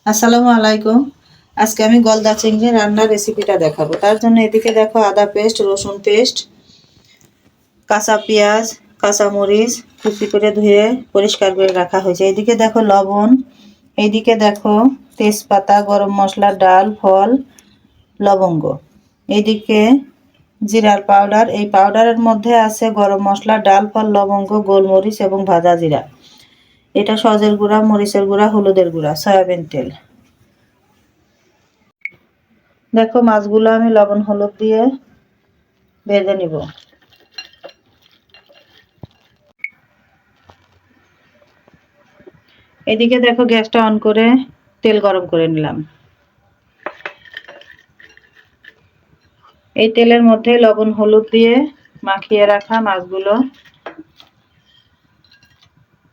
আসসালামু আলাইকুম। আজকে আমি গলদা চিংড়ি রান্নার রেসিপিটা দেখাবো। তার জন্য এদিকে দেখো আদা পেস্ট, রসুন পেস্ট, কাঁচা পেঁয়াজ, কাঁচা মরিচ কুচি করে ধুয়ে পরিষ্কার করে রাখা হয়েছে। এদিকে দেখো লবণ, এইদিকে দেখো তেজপাতা, গরম মশলা, ডাল, ফল, লবঙ্গ, এইদিকে জিরার পাউডার। এই পাউডারের মধ্যে আছে গরম মশলা, ডাল, ফল, লবঙ্গ, গোলমরিচ এবং ভাজা জিরা। এটা সজের গুঁড়া, মরিচের গুঁড়া, হলুদের গুঁড়া, সয়াবিন তেল। দেখো মাছগুলো আমি লবণ হলুদ দিয়ে ভেজে নিব। এদিকে দেখো গ্যাসটা অন করে তেল গরম করে নিলাম। এই তেলের মধ্যে লবণ হলুদ দিয়ে মাখিয়ে রাখা মাছগুলো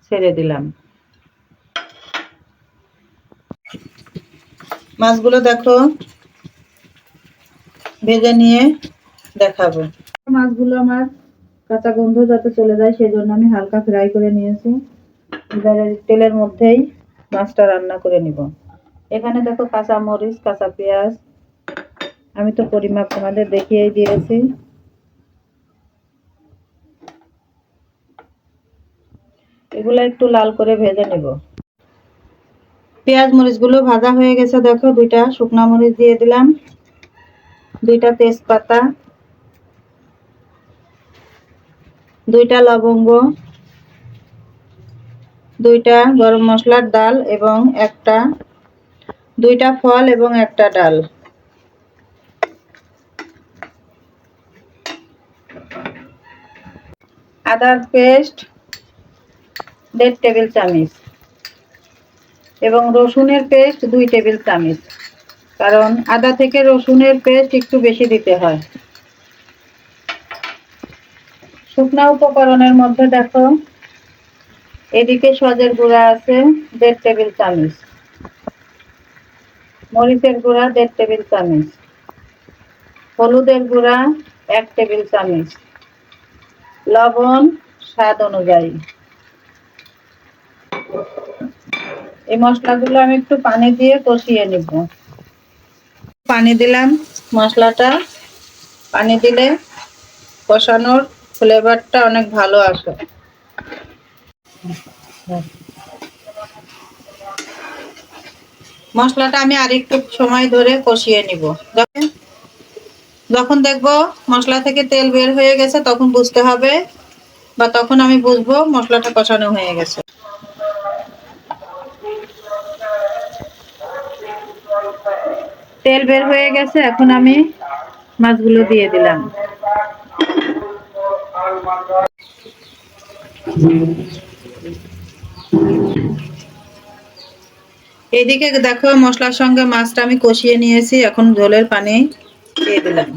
ছেড়ে দিলাম। মাছগুলো দেখো ভেজে নিয়ে দেখাবো। মাছগুলো আমার কাঁচা গন্ধ যাতে চলে যায় সেজন্য আমি হালকা ফ্রাই করে নিয়েছি। এবারে তেলের মধ্যেই মাছটা রান্না করে নিব। এখানে দেখো কাঁচা মরিচ, কাঁচা পেঁয়াজ আমি তো পরিমাপ তোমাদের দেখিয়েই দিয়েছি। এগুলো একটু লাল করে ভেজে নেব। পেঁয়াজ মরিচগুলো ভাজা হয়ে গেছে। দেখো দুইটা শুকনা মরিচ দিয়ে দিলাম, দুইটা তেজপাতা, দুইটা লবঙ্গ, দুইটা গরম মশলার ডাল এবং দুইটা ফল এবং একটা ডাল। আদার পেস্ট 1.5 টেবিল চামচ এবং রসুনের পেস্ট 2 টেবিল চামচ, কারণ আদা থেকে রসুনের পেস্ট একটু বেশি দিতে হয়। শুকনা উপকরণের মধ্যে দেখো এদিকে সজের গুঁড়া আছে 1.5 টেবিল চামচ, মরিচের গুঁড়া 1.5 টেবিল চামচ, হলুদের গুঁড়া 1 টেবিল চামচ, লবণ স্বাদ অনুযায়ী। এই মশলাগুলো আমি একটু পানি দিয়ে কষিয়ে নিব। পানি দিলাম। মশলাটা পানি দিলে কষানোর ফ্লেভারটা অনেক ভালো আসে। মশলাটা আমি আরেকটু সময় ধরে কষিয়ে নিব। যখন দেখবো মশলা থেকে তেল বের হয়ে গেছে তখন বুঝতে হবে, বা তখন আমি বুঝবো মশলাটা কষানো হয়ে গেছে। তেল বের হয়ে গেছে, এখন আমি মাছগুলো দিয়ে দিলাম। এইদিকে দেখো মশলার সঙ্গে মাছটা আমি কষিয়ে নিয়েছি, এখন ঝোলের পানি দিয়ে দিলাম।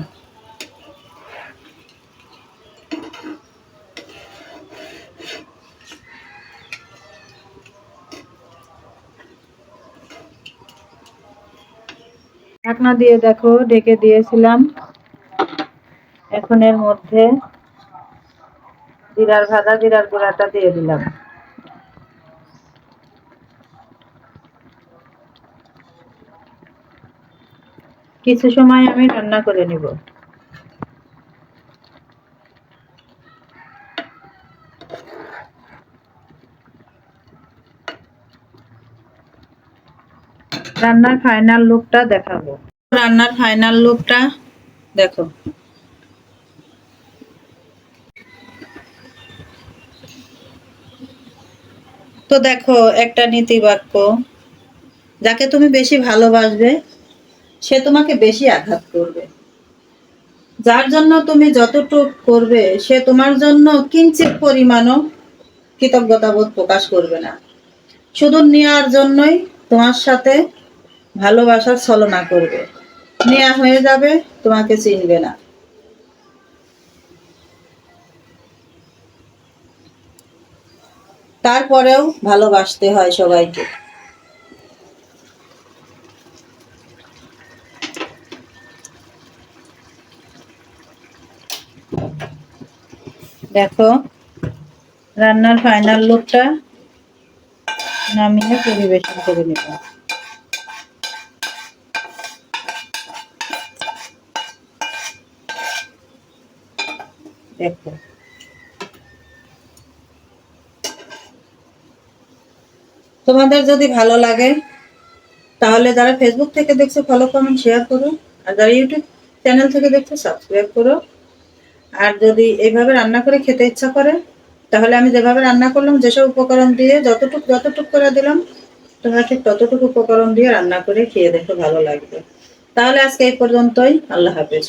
ঢাকনা দিয়ে দেখো ঢেকে দিয়েছিলাম। এখন এর মধ্যে জিরার গুঁড়াটা দিয়ে দিলাম। কিছু সময় আমি রান্না করে নিব। রান্নার ফাইনাল লুকটা দেখাবো। রান্নার ফাইনাল লুকটা দেখো। তো দেখো একটা নীতি বাক্য, যাকে তুমি বেশি ভালোবাসবে সে তোমাকে বেশি আঘাত করবে, যার জন্য তুমি যতটুক করবে সে তোমার জন্য কিঞ্চিত পরিমাণও কৃতজ্ঞতাবোধ প্রকাশ করবে না। শুধু নেয়ার জন্যই তোমার সাথে ভালোবাসার ছলনা করবে। নেয়া হয়ে যাবে, তোমাকে চিনবে না। তারপরেও ভালোবাসতে হয় সবাইকে। দেখো রান্নার ফাইনাল লুকটা, নামিয়ে পরিবেশন করে নেব। দেখো। তোমাদের যদি ভালো লাগে তাহলে যারা ফেসবুক থেকে দেখছো ফলো কমেন্ট শেয়ার করো, আর যারা ইউটিউব চ্যানেল থেকে দেখছো সাবস্ক্রাইব করো। আর যদি এইভাবে রান্না করে খেতে ইচ্ছা করে তাহলে আমি যেভাবে রান্না করলাম, যেসব উপকরণ দিয়ে যতটুক করে দিলাম, তোমরা ঠিক ততটুকু উপকরণ দিয়ে রান্না করে খেয়ে দেখো, ভালো লাগবে। তাহলে আজকে এই পর্যন্তই। আল্লাহ হাফেজ।